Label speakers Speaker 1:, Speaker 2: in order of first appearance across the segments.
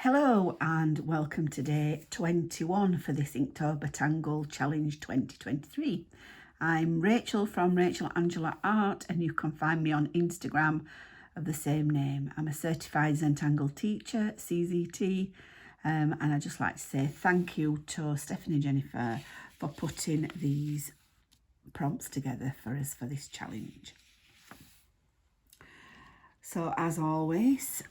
Speaker 1: Hello and welcome to day 21 for this Inktober Tangle Challenge 2023. I'm Rachel from Rachel Angela Art and you can find me on Instagram of the same name. I'm a certified Zentangle teacher, CZT, and I'd just like to say thank you to Stephanie and Jennifer for putting these prompts together for us for this challenge. So as always,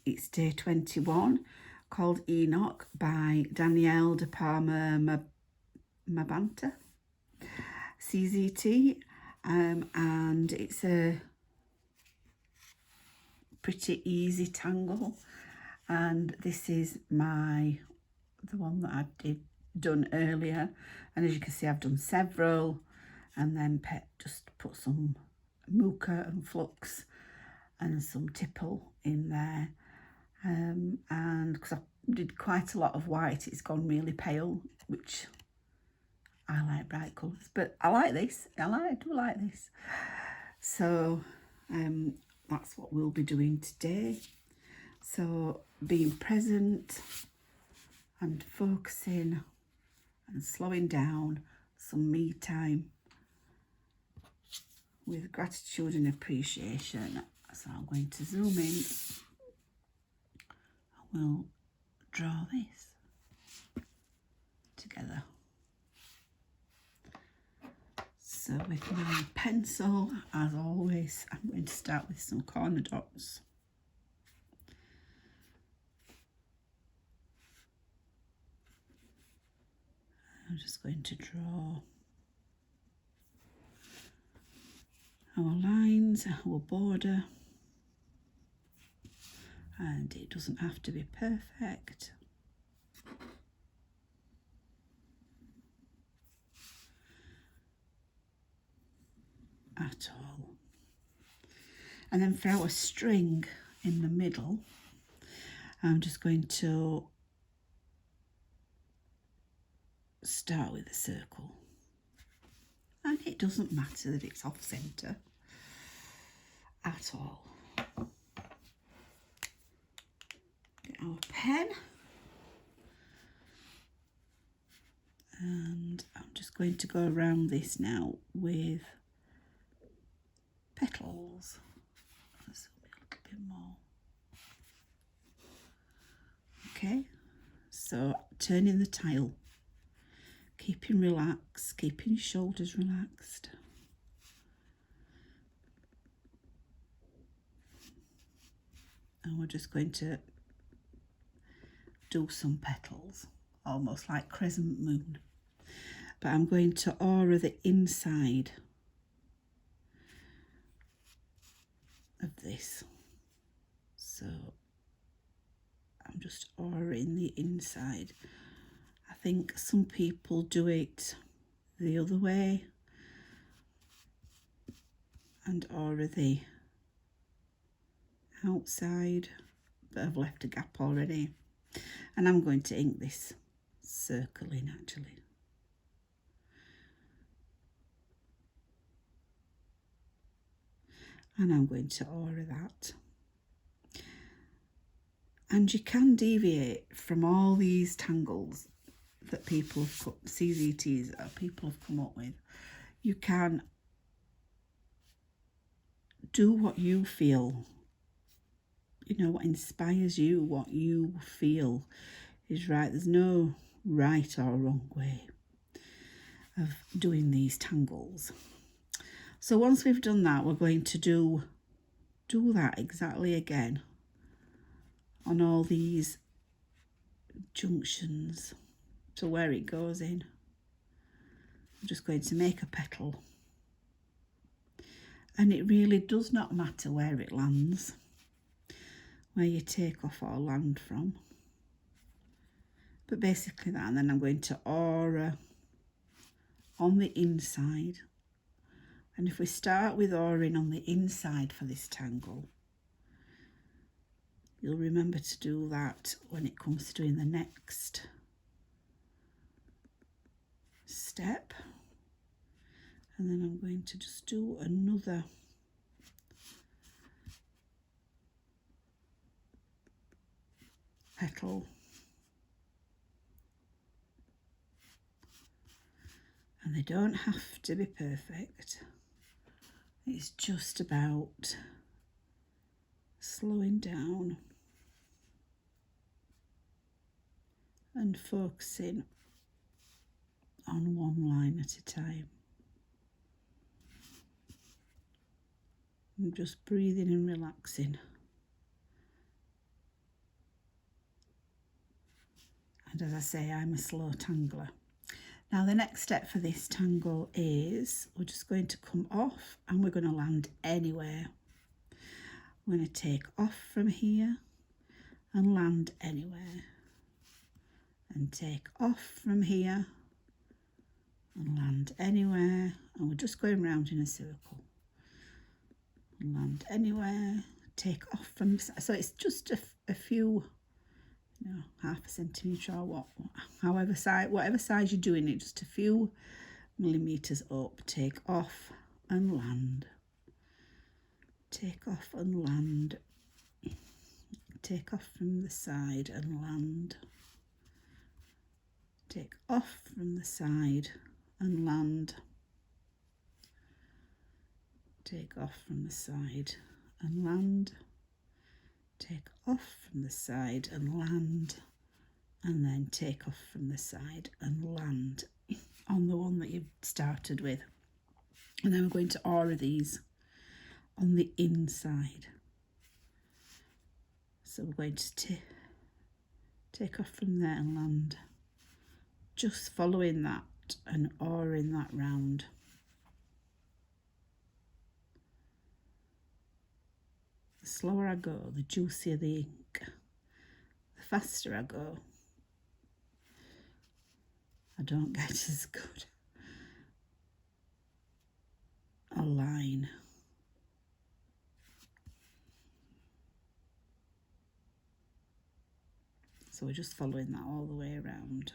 Speaker 1: it's day 21, called Enoc by Danielle Depalma-Mabanta CZT, and it's a pretty easy tangle, and this is the one that I done earlier, and as you can see I've done several, and then just put some muka and flux and some tipple in there, and because I did quite a lot of white, it's gone really pale, which I like bright colours, but I like this. I do like this. So that's what we'll be doing today. So being present and focusing and slowing down, some me time with gratitude and appreciation. So I'm going to zoom in. We'll draw this together. So with my pencil, as always, I'm going to start with some corner dots. I'm just going to draw our lines, our border, and it doesn't have to be perfect. At all. And then for our string in the middle, I'm just going to start with a circle. And it doesn't matter that it's off centre at all. Get our pen. And I'm just going to go around this now with petals. Let's zoom in a little bit more. Okay, so turning the tile, keeping relaxed, keeping your shoulders relaxed. And we're just going to do some petals, almost like crescent moon. But I'm going to aura the inside of this. So I'm just auraing the inside. I think some people do it the other way and aura the outside, but I've left a gap already. And I'm going to ink this circle in actually. And I'm going to aura that. And you can deviate from all these tangles that people have cut, CZTs that people have come up with. You can do what you feel, you know, what inspires you, what you feel is right. There's no right or wrong way of doing these tangles. So once we've done that, we're going to do that exactly again on all these junctions to where it goes in. I'm just going to make a petal, and it really does not matter where it lands, where you take off or land from, but basically that. And then I'm going to aura on the inside. And if we start with auraing on the inside for this tangle, you'll remember to do that when it comes to doing the next step. And then I'm going to just do another petal. And they don't have to be perfect. It's just about slowing down and focusing on one line at a time. And just breathing and relaxing. And as I say, I'm a slow tangler. Now the next step for this tangle is we're just going to come off and we're going to land anywhere. We're going to take off from here and land anywhere. And take off from here and land anywhere. And we're just going round in a circle. And land anywhere, take off from, so it's just a few, you know, half a centimetre or whatever size you're doing it, just a few millimetres up, take off and land, take off and land, take off from the side and land, take off from the side and land, take off from the side and land, take off from the side and land, and then take off from the side and land on the one that you've started with. And then we're going to aura these on the inside. So we're going to take off from there and land, just following that and auring that round. The slower I go, the juicier the ink. The faster I go, I don't get as good a line. So we're just following that all the way around.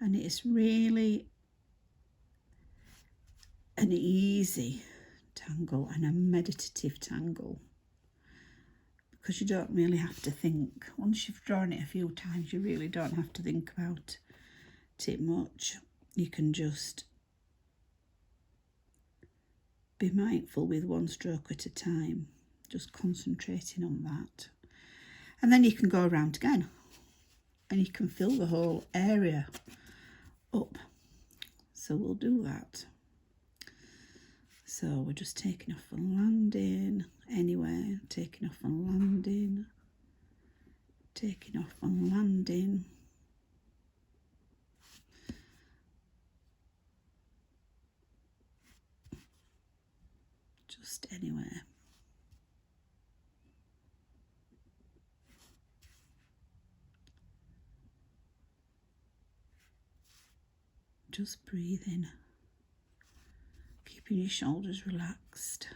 Speaker 1: And it's really an easy tangle and a meditative tangle, because you don't really have to think. Once you've drawn it a few times, you really don't have to think about it much. You can just be mindful with one stroke at a time, just concentrating on that. And then you can go around again and you can fill the whole area up. So we'll do that. So we're just taking off and landing anywhere, taking off and landing, taking off and landing. Just anywhere. Just breathing, keeping your shoulders relaxed.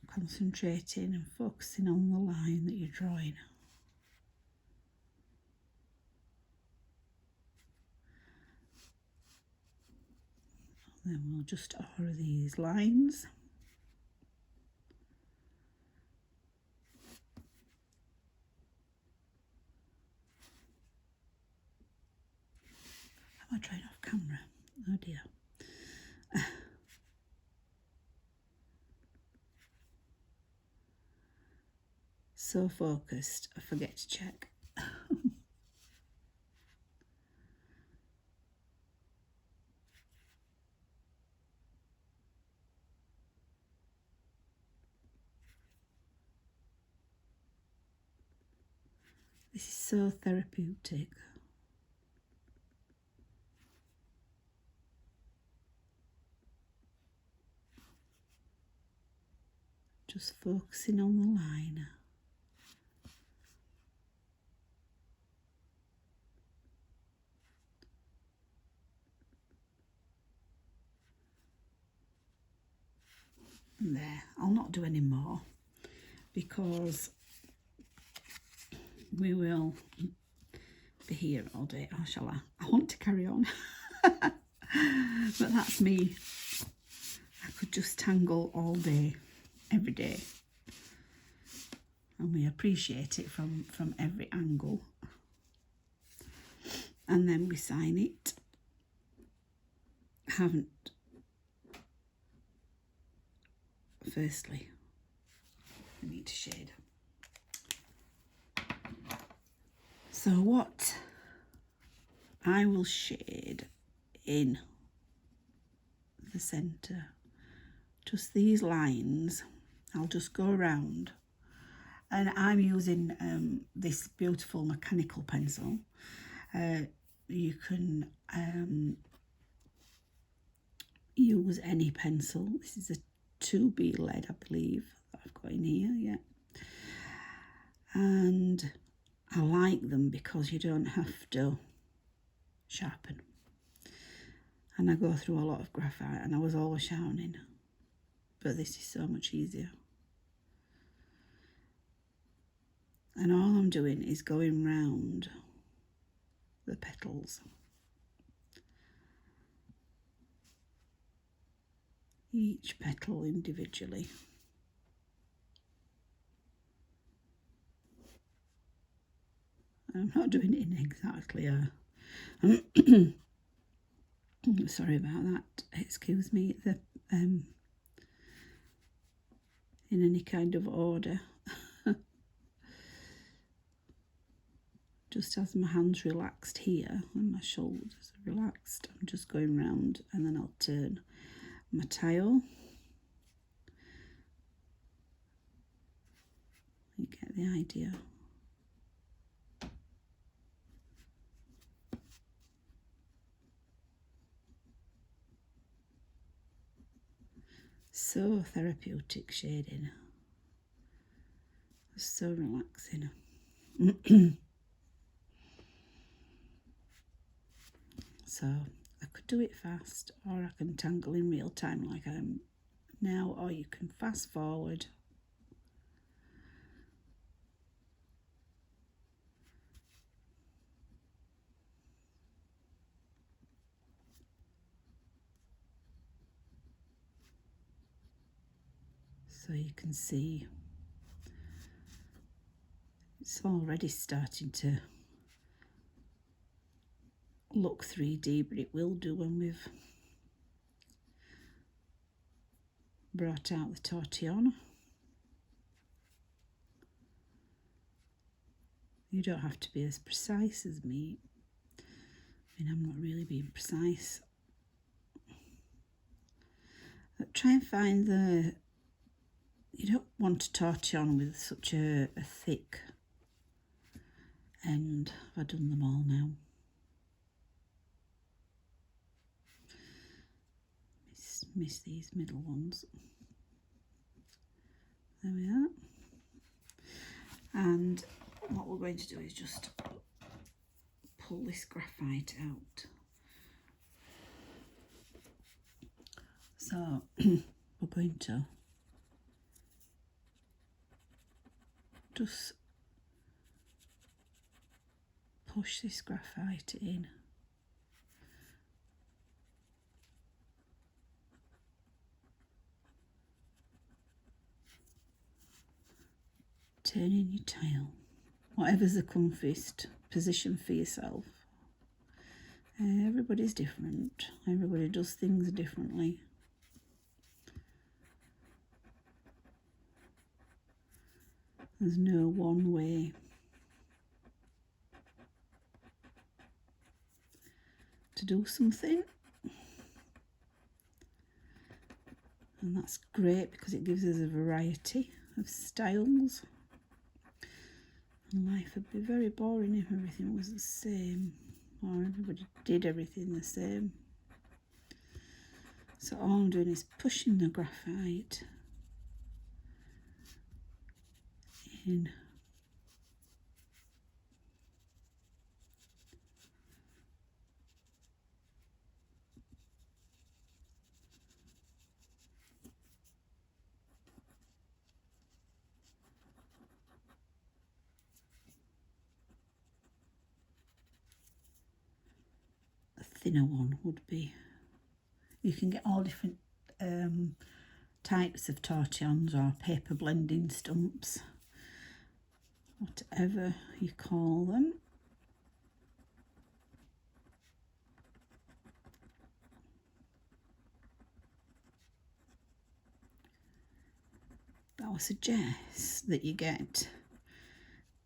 Speaker 1: Concentrating and focusing on the line that you're drawing. And then we'll just aura these lines. Am I trying off camera? Oh dear. So focused, I forget to check. This is so therapeutic. Just focusing on the line. And there, I'll not do any more because we will be here all day. Oh, shall I? I want to carry on. But that's me. I could just tangle all day, every day. And we appreciate it from every angle. And then we sign it. Firstly, we need to shade. So what I will shade in the centre, just these lines, I'll just go around, and I'm using this beautiful mechanical pencil. You can use any pencil. This is a 2B lead, I believe, that I've got in here, yeah. And I like them because you don't have to sharpen. And I go through a lot of graphite and I was always sharpening, but this is so much easier. And all I'm doing is going round the petals. Each petal individually. I'm not doing it in exactly a sorry about that, excuse me, in any kind of order. Just as my hands relaxed here and my shoulders are relaxed, I'm just going round, and then I'll turn my tile. You get the idea. So therapeutic shading, so relaxing. So I could do it fast, or I can tangle in real time like I am now, or you can fast forward. So you can see it's already starting to look 3D, but it will do when we've brought out the tortillon. You don't have to be as precise as me. I mean, I'm not really being precise. But try and find you don't want a tortillon with such a thick end. Have I done them all now? Miss these middle ones. There we are. And what we're going to do is just pull this graphite out. So we're going to just push this graphite in. Turn in your tile, whatever's the comfiest position for yourself. Everybody's different. Everybody does things differently. There's no one way to do something. And that's great because it gives us a variety of styles. And life would be very boring if everything was the same, or everybody did everything the same. So all I'm doing is pushing the graphite in. A thinner one would be You can get all different types of tortillons or paper blending stumps, whatever you call them. But I would suggest that you get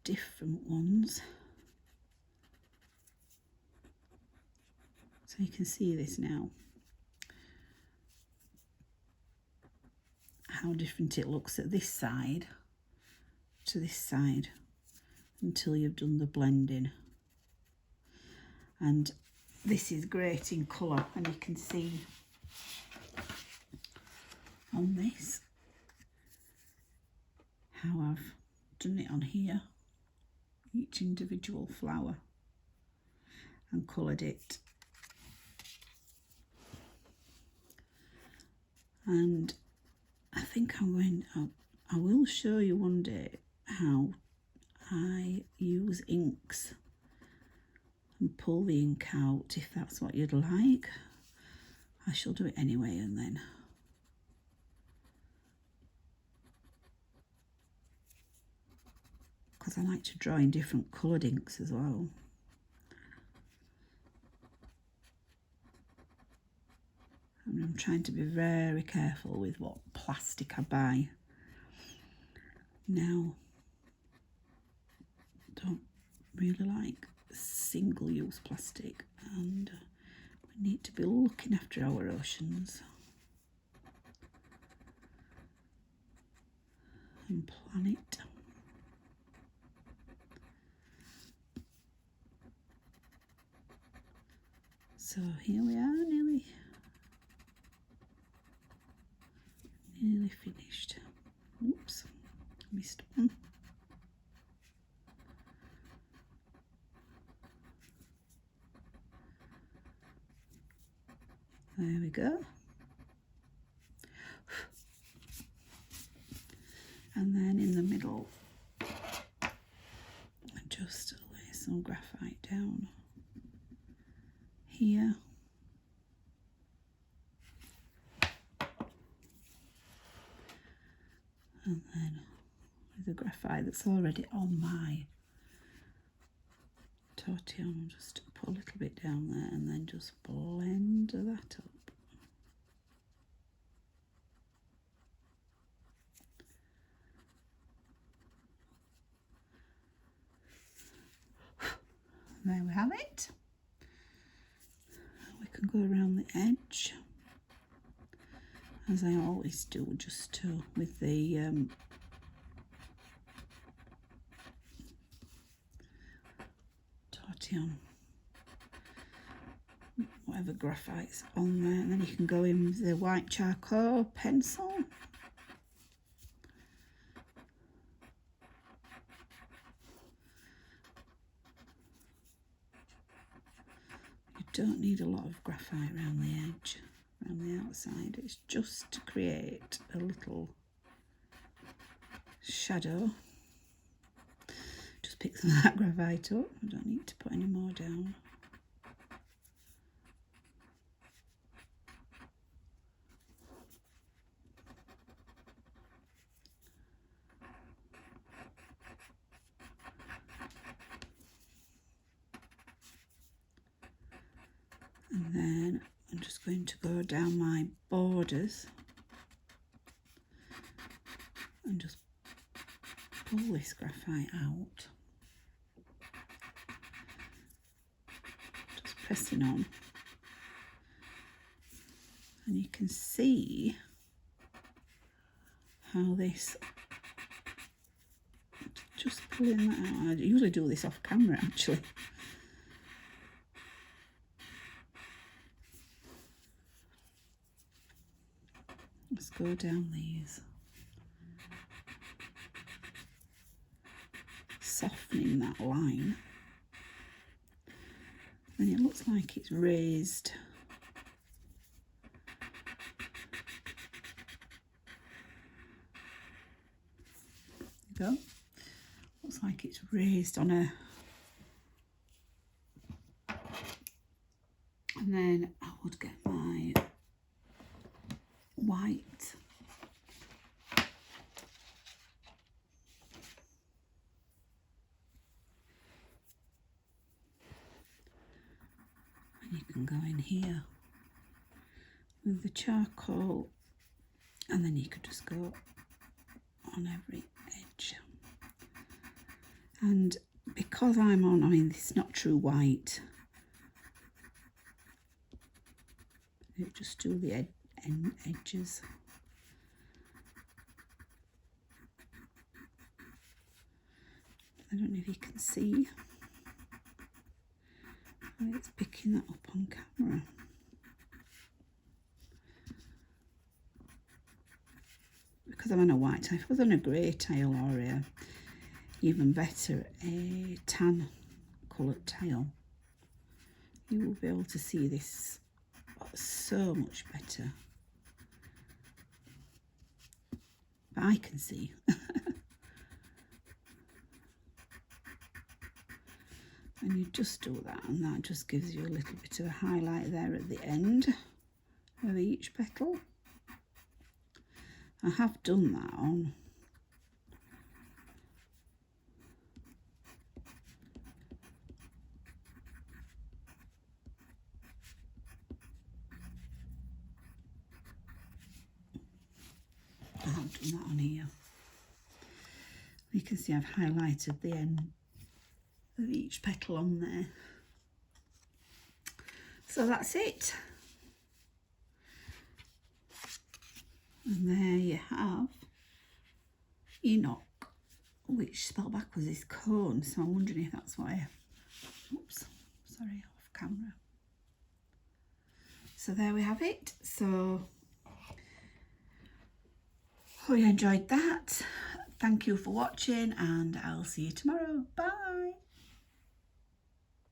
Speaker 1: different ones. So you can see this now, how different it looks at this side to this side until you've done the blending. And this is great in colour, and you can see on this how I've done it on here, each individual flower, and coloured it. And I think I will show you one day how I use inks and pull the ink out, if that's what you'd like. I shall do it anyway, and then because I like to draw in different coloured inks as well. And I'm trying to be very careful with what plastic I buy. Now, don't really like single-use plastic, and we need to be looking after our oceans and planet. So here we are, nearly finished. Oops, missed one. There we go. And then in the middle, just lay some graphite down here. And then with the graphite that's already on my tortillon, just put a little bit down there and then just blend that up. There we have it. We can go around the edge, as I always do, just with the tortillon, whatever graphite's on there, and then you can go in with the white charcoal pencil. You don't need a lot of graphite around the edge, around the outside. It's just to create a little shadow. Just pick some of that graphite up. I don't need to put any more down. And then I'm just going to go down my borders and just pull this graphite out. Just pressing on. And you can see how this, just pulling that out. I usually do this off camera actually. Let's go down these, softening that line. And it looks like it's raised. There you go. Looks like it's raised on a. And then I would get my white. And you can go in here with the charcoal, and then you could just go on every edge. And because I'm on, I mean, this is not true white, you just do the edges. I don't know if you can see. It's picking that up on camera. Because I'm on a white tile. If I was on a grey tile or even better, a tan coloured tile, you will be able to see this so much better. But I can see. And you just do that, and that just gives you a little bit of a highlight there at the end of each petal. I have done that on here. You can see I've highlighted the end of each petal on there. So that's it. And there you have Enoc, which spelled backwards is cone, so I'm wondering if that's why oops, sorry, off camera. So there we have it. So hope you enjoyed that. Thank you for watching, and I'll see you tomorrow. Bye.